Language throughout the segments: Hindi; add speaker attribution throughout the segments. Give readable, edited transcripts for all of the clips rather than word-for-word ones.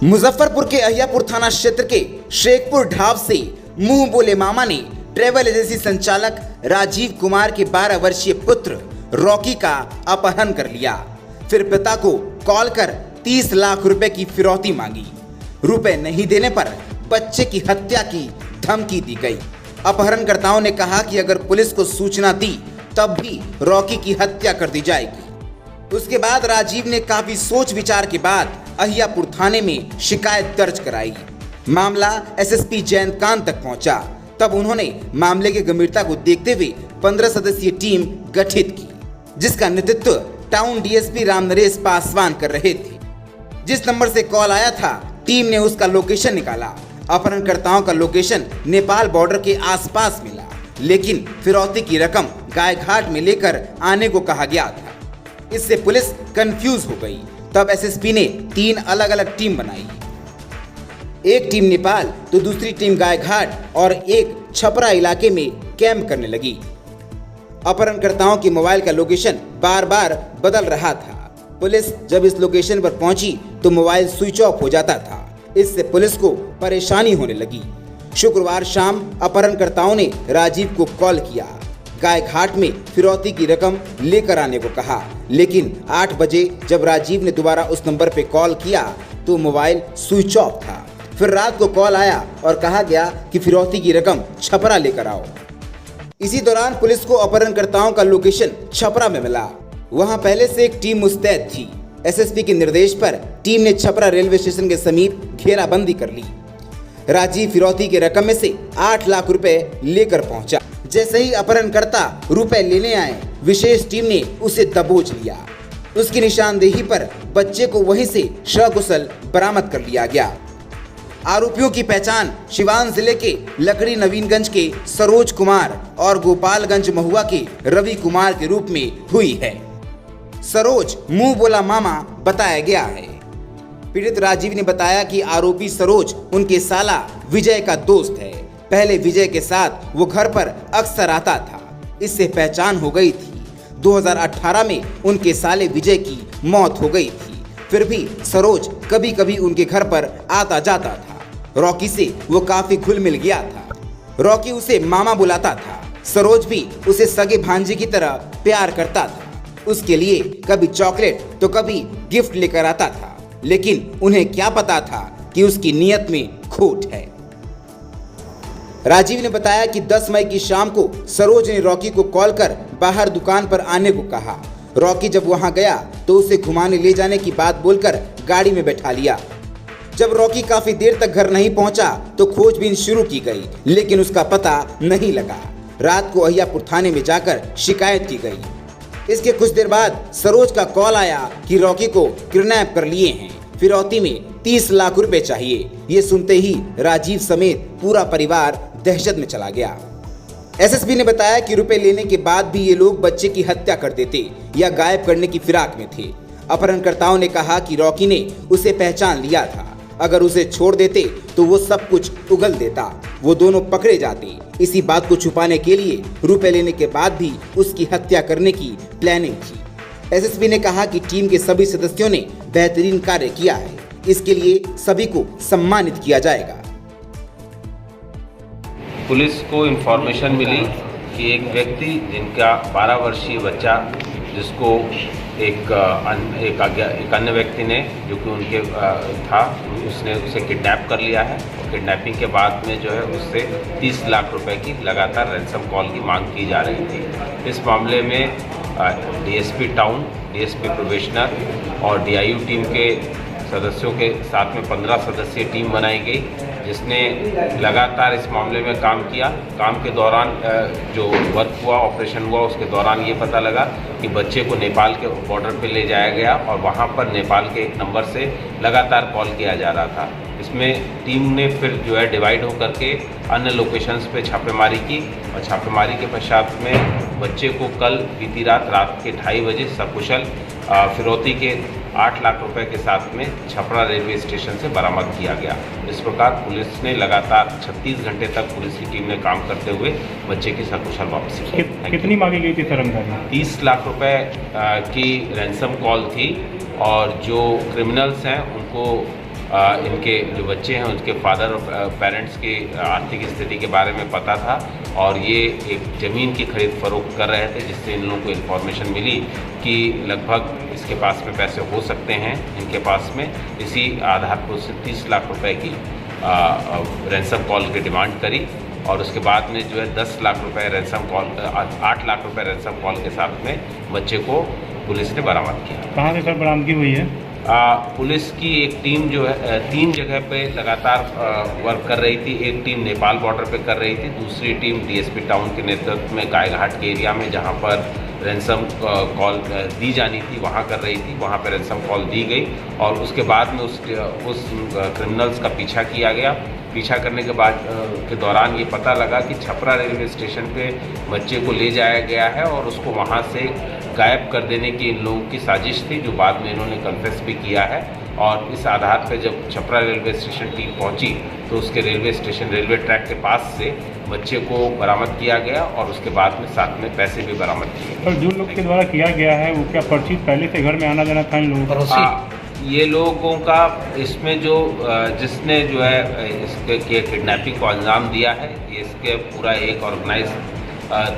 Speaker 1: मुजफ्फरपुर के अहियापुर थाना क्षेत्र के शेखपुर ढाब से मुंह बोले मामा ने ट्रेवल एजेंसी संचालक राजीव कुमार के 12 वर्षीय पुत्र रॉकी का अपहरण कर लिया। फिर पिता को कॉल कर 30 लाख रुपए की फिरौती मांगी। रुपए नहीं देने पर बच्चे की हत्या की धमकी दी गई। अपहरणकर्ताओं ने कहा कि अगर पुलिस को सूचना दी तब भी रॉकी की हत्या कर दी जाएगी। उसके बाद राजीव ने काफी सोच विचार के बाद अहियापुर थाने में शिकायत दर्ज कराई। मामला एसएसपी जयंतकांत तक पहुंचा। तब उन्होंने मामले की गंभीरता को देखते हुए 15 सदस्यीय टीम गठित की, जिसका नेतृत्व टाउन डीएसपी रामनरेश पासवान कर रहे थे। जिस नंबर से कॉल आया था, टीम ने उसका लोकेशन निकाला। अपहरणकर्ताओं का लोकेशन नेपाल बॉर्डर के आसपास मिला, लेकिन फिरौती की रकम गायघाट में लेकर आने को कहा गया था। इससे पुलिस कंफ्यूज हो गई। तब एसएसपी ने 3 अलग अलग टीम बनाई। एक टीम नेपाल तो दूसरी टीम गायघाट और एक छपरा इलाके में कैंप करने लगी। अपहरणकर्ताओं के मोबाइल का लोकेशन बार बार बदल रहा था। पुलिस जब इस लोकेशन पर पहुंची तो मोबाइल स्विच ऑफ हो जाता था। इससे पुलिस को परेशानी होने लगी। शुक्रवार शाम अपहरणकर्ताओं ने राजीव को कॉल किया। गायघाट में फिरौती की रकम लेकर आने को कहा, लेकिन 8 बजे जब राजीव ने दोबारा उस नंबर पर कॉल किया तो मोबाइल स्विच ऑफ था। फिर रात को कॉल आया और कहा गया कि फिरौती की रकम छपरा लेकर आओ। इसी दौरान पुलिस को अपहरणकर्ताओं का लोकेशन छपरा में मिला। वहां पहले से एक टीम मुस्तैद थी। एसएसपी के निर्देश पर टीम ने छपरा रेलवे स्टेशन के समीप घेराबंदी कर ली। राजीव फिरौती की रकम में से 8 लाख रुपए लेकर पहुंचा। जैसे ही अपहरणकर्ता रुपए लेने आए, विशेष टीम ने उसे दबोच लिया। उसकी निशानदेही पर बच्चे को वहीं से सकुशल बरामद कर लिया गया। आरोपियों की पहचान सिवान जिले के लकड़ी नवीनगंज के सरोज कुमार और गोपालगंज महुआ के रवि कुमार के रूप में हुई है। सरोज मुंह बोला मामा बताया गया है। पीड़ित राजीव ने बताया कि आरोपी सरोज उनके साला विजय का दोस्त है। पहले विजय के साथ वो घर पर अक्सर आता था। इससे पहचान हो गई थी। 2018 में उनके साले विजय की मौत हो गई थी। फिर भी सरोज कभी कभी उनके घर पर आता जाता था। रॉकी से वो काफी घुल मिल गया था। रॉकी उसे मामा बुलाता था। सरोज भी उसे सगे भांजे की तरह प्यार करता था। उसके लिए कभी चॉकलेट तो कभी गिफ्ट लेकर आता था, लेकिन उन्हें क्या पता था कि उसकी नीयत में खोट है। राजीव ने बताया कि 10 मई की शाम को सरोज ने रॉकी को कॉल कर बाहर दुकान पर आने को कहा। रॉकी जब वहां गया तो उसे घुमाने ले जाने की बात बोलकर गाड़ी में बैठा लिया। जब रॉकी काफी देर तक घर नहीं पहुंचा तो खोजबीन शुरू की गई, लेकिन उसका पता नहीं लगा। रात को अहियापुर थाने में जाकर शिकायत की गई। इसके कुछ देर बाद सरोज का कॉल आया कि रॉकी को किडनैप कर लिए हैं। फिरौती में 30 लाख रुपए चाहिए। ये सुनते ही राजीव समेत पूरा परिवार दहशत में चला गया। एसएसपी ने बताया कि रुपए लेने के बाद भी ये लोग बच्चे की हत्या कर देते या गायब करने की फिराक में थे। अपहरणकर्ताओं ने कहा कि रॉकी ने उसे पहचान लिया था। अगर उसे छोड़ देते तो वो सब कुछ उगल देता। वो दोनों पकड़े जाते। इसी बात को छुपाने के लिए रुपए लेने के बाद भी उसकी हत्या करने की प्लानिंग थी। एसएसपी ने कहा कि टीम के सभी सदस्यों ने बेहतरीन कार्य किया है। इसके लिए सभी को सम्मानित किया जाएगा।
Speaker 2: पुलिस को इन्फॉर्मेशन मिली कि एक व्यक्ति जिनका 12 वर्षीय बच्चा, जिसको एक अन्य व्यक्ति ने, जो कि उनके था, उसने उसे किडनैप कर लिया है। और किडनैपिंग के बाद में जो है उससे 30 लाख रुपए की लगातार रैंसम कॉल की मांग की जा रही थी। इस मामले में डीएसपी टाउन, डीएसपी प्रोबेशनर और डीआईयू टीम के सदस्यों के साथ में 15 सदस्यीय टीम बनाई गई, जिसने लगातार इस मामले में काम किया। काम के दौरान जो वर्क हुआ, ऑपरेशन हुआ, उसके दौरान ये पता लगा कि बच्चे को नेपाल के बॉर्डर पे ले जाया गया और वहाँ पर नेपाल के एक नंबर से लगातार कॉल किया जा रहा था। इसमें टीम ने फिर जो है डिवाइड होकर के अन्य लोकेशंस पे छापेमारी की और छापेमारी के पश्चात में बच्चे को कल बीती रात के 2:30 बजे सकुशल फिरौती के 8 लाख रुपए के साथ में छपरा रेलवे स्टेशन से बरामद किया गया। इस प्रकार पुलिस ने लगातार 36 घंटे तक पुलिस की टीम ने काम करते हुए बच्चे की सकुशल वापसी की।
Speaker 3: कितनी मांगी गई थी सर रमजान?
Speaker 2: 30 लाख रुपए की रैंसम कॉल थी और जो क्रिमिनल्स हैं उनको इनके जो बच्चे हैं उनके फादर और पेरेंट्स की आर्थिक स्थिति के बारे में पता था और ये एक ज़मीन की खरीद फरोख्त कर रहे थे, जिससे इन लोगों को इन्फॉर्मेशन मिली कि लगभग इसके पास में पैसे हो सकते हैं इनके पास में। इसी आधार पर उससे 30 लाख रुपए की रैंसम कॉल की डिमांड करी और उसके बाद में जो है 10 लाख रुपए रैंसम कॉल 8 लाख रुपए रैंसम कॉल के साथ में बच्चे को पुलिस ने बरामद किया।
Speaker 3: कहाँ से सर बरामदगी हुई है?
Speaker 2: पुलिस की एक टीम जो है 3 जगह पे लगातार वर्क कर रही थी। एक टीम नेपाल बॉर्डर पे कर रही थी, दूसरी टीम डीएसपी टाउन के नेतृत्व में गायघाट के एरिया में जहां पर रैंसम कॉल दी जानी थी वहां कर रही थी। वहां पर रैंसम कॉल दी गई और उसके बाद में उस क्रिमिनल्स का पीछा किया गया। पीछा करने के बाद के दौरान ये पता लगा कि छपरा रेलवे स्टेशन पे बच्चे को ले जाया गया है और उसको वहाँ से गायब कर देने की इन लोगों की साजिश थी, जो बाद में इन्होंने कन्फेस भी किया है। और इस आधार पर जब छपरा रेलवे स्टेशन टीम पहुंची तो उसके रेलवे स्टेशन रेलवे ट्रैक के पास से बच्चे को बरामद किया गया और उसके बाद में साथ में पैसे भी बरामद किए गए।
Speaker 3: और जो लोग के द्वारा किया गया है वो क्या परिचित पहले से घर में आना जाना था इन लोगों का?
Speaker 2: ये लोगों का इसमें जो जिसने जो है इसके किडनैपिंग को अंजाम दिया है, ये इसके पूरा एक ऑर्गेनाइज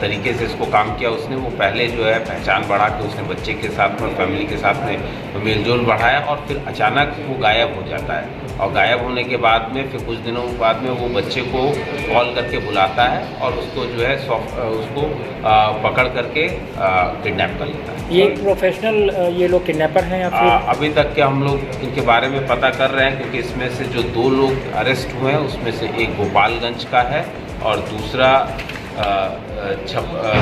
Speaker 2: तरीके से इसको काम किया उसने। वो पहले जो है पहचान बढ़ा के उसने बच्चे के साथ में फैमिली के साथ में मेलजोल बढ़ाया और फिर अचानक वो गायब हो जाता है और गायब होने के बाद में फिर कुछ दिनों बाद में वो बच्चे को कॉल करके बुलाता है और उसको जो है उसको पकड़ करके किडनैप कर लेता है।
Speaker 4: ये प्रोफेशनल ये लोग किडनैपर हैं या फिर?
Speaker 2: अभी तक के हम लोग इनके बारे में पता कर रहे हैं, क्योंकि इसमें से जो 2 लोग अरेस्ट हुए हैं उसमें से एक गोपालगंज का है और दूसरा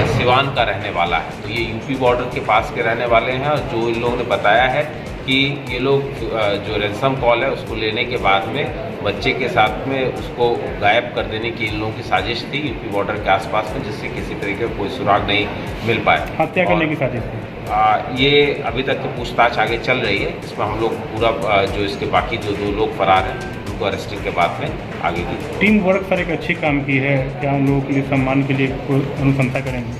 Speaker 2: सिवान का रहने वाला है। तो ये यूपी बॉर्डर के पास के रहने वाले हैं और जो इन लोगों ने बताया है कि ये लोग जो रैंसम कॉल है उसको लेने के बाद में बच्चे के साथ में उसको गायब कर देने की इन लोगों की साजिश थी यूपी बॉर्डर के आसपास में, जिससे किसी तरीके का कोई सुराग नहीं मिल पाया।
Speaker 3: हत्या करने की साजिश थी।
Speaker 2: ये अभी तक की पूछताछ आगे चल रही है। इसमें हम लोग पूरा जो इसके बाकी जो 2 लोग फरार हैं उनको अरेस्टिंग के बाद में आगे की
Speaker 3: टीम वर्क सर एक अच्छी काम की है, क्या उन लोगों के लिए सम्मान के लिए कोई अनुशंसा करेंगे?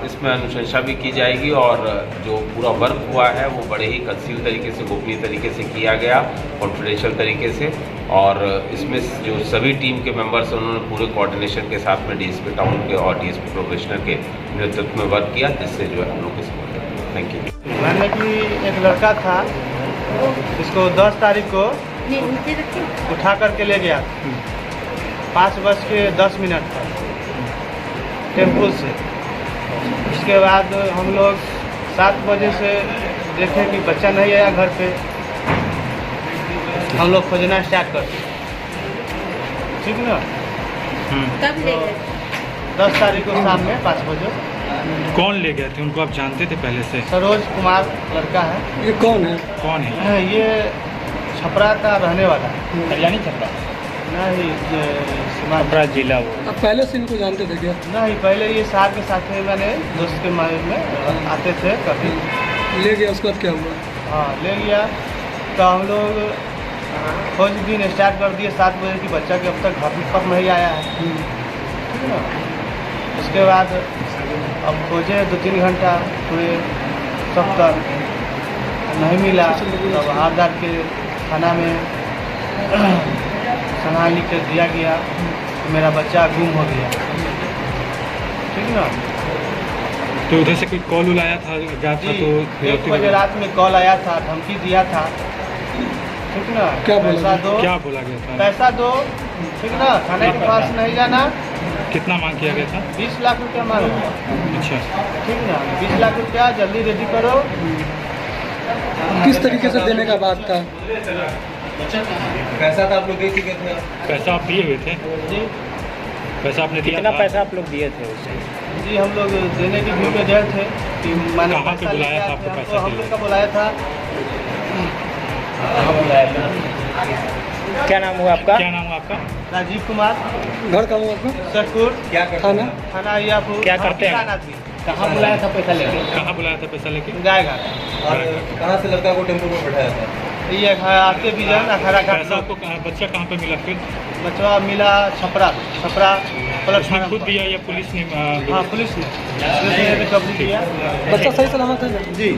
Speaker 2: इसमें अनुशंसा भी की जाएगी और जो पूरा वर्क हुआ है वो बड़े ही कंसीव तरीके से गोपनीय तरीके से किया गया, कॉन्फिडेंशियल तरीके से। और इसमें जो सभी टीम के मेंबर्स हैं उन्होंने पूरे कोऑर्डिनेशन के साथ में डीएसपी टाउन के और डीएसपी प्रोबेशनर के नेतृत्व में वर्क किया, जिससे जो है हम लोग इसको थैंक यू।
Speaker 5: मैंने कि एक लड़का था, इसको 10 तारीख को उठा करके ले गया 5:10 पर टेम्पल से। उसके बाद हम लोग 7 बजे से देखे कि बच्चा नहीं आया घर पे, हम लोग खोजना स्टार्ट करते, ठीक ना।
Speaker 6: कब ले गए?
Speaker 5: 10 तारीख को शाम में 5 बजे।
Speaker 3: कौन ले गए थे? उनको आप जानते थे पहले से?
Speaker 5: सरोज कुमार लड़का है।
Speaker 7: ये कौन है?
Speaker 3: कौन है?
Speaker 5: ये छपरा का रहने वाला है।
Speaker 4: कल्याणी छपरा?
Speaker 5: नहीं,
Speaker 4: छपरा जिला वो।
Speaker 7: आप पहले से इनको जानते थे क्या?
Speaker 5: नहीं, पहले ये साथ के साथ में मैंने दोस्त के में आते थे कभी।
Speaker 7: ले गया, उसके बाद क्या हुआ?
Speaker 5: हाँ, ले लिया तो हम लोग खोजबीन स्टार्ट कर दिए 7 बजे की। बच्चा के अब तक घर पर नहीं आया है, ठीक है। उसके बाद अब खोजे 2-3 घंटा पूरे सब तक नहीं मिला। तब आधार के थाना में सना लिख कर दिया गया, मेरा बच्चा गुम हो गया, ठीक ना।
Speaker 3: तो उधर से कोई कॉल उलाया था गया था? तो
Speaker 5: 1 बजे रात में कॉल आया था, धमकी दिया था, ठीक ना।
Speaker 7: क्या बोला?
Speaker 5: पैसा दो,
Speaker 3: क्या बोला गया था?
Speaker 5: पैसा दो, ठीक ना। थाने के पास नहीं जाना।
Speaker 3: कितना मांग किया गया था?
Speaker 5: 20 लाख रुपया मांगा।
Speaker 3: अच्छा,
Speaker 5: ठीक ना, 20 लाख रुपया जल्दी रेडी करो।
Speaker 7: किस तरीके से देने का बात था?
Speaker 5: पैसा तो आप लोग दे चुके थे।
Speaker 3: पैसा आप दिए हुए थे?
Speaker 5: जी
Speaker 3: पैसा आपने दिया
Speaker 4: कितना
Speaker 3: था?
Speaker 4: पैसा आप लोग दिए थे उससे?
Speaker 5: जी, हम लोग देने की भीड़ में गए थे कि मैंने
Speaker 3: कहाँ पे
Speaker 5: पैसा
Speaker 3: बुलाया
Speaker 5: लिया
Speaker 3: था आपको?
Speaker 5: था,
Speaker 3: पैसा
Speaker 5: हम
Speaker 3: के
Speaker 5: लोग
Speaker 3: लिए?
Speaker 5: का बुलाया था।
Speaker 4: क्या नाम हुआ आपका?
Speaker 3: क्या नाम हुआ आपका?
Speaker 5: राजीव कुमार,
Speaker 7: घर का हुआ आपका?
Speaker 5: सरपुर,
Speaker 7: थाना?
Speaker 5: थाना यापुर।
Speaker 4: क्या करते हैं?
Speaker 5: किसान आदमी।
Speaker 4: कहाँ बुलाया था पैसा लेके?
Speaker 3: कहाँ बुलाया था पैसा लेके?
Speaker 5: जाएगा।
Speaker 8: कहाँ से लड़का को टेम्पो में बैठाया था?
Speaker 5: ये आके बिजन अखाड़ा घाट
Speaker 3: पैसा आपको बच्चा कहाँ पे मिला फिर?
Speaker 5: बचवा मिला छपरा
Speaker 3: उसने
Speaker 5: प्लेटफार्म
Speaker 3: खुद
Speaker 5: पर।
Speaker 3: दिया या पुलिस ने?
Speaker 5: हाँ, पुलिस ने रिकवरी किया।
Speaker 7: बच्चा सही सलामत है?
Speaker 5: जी।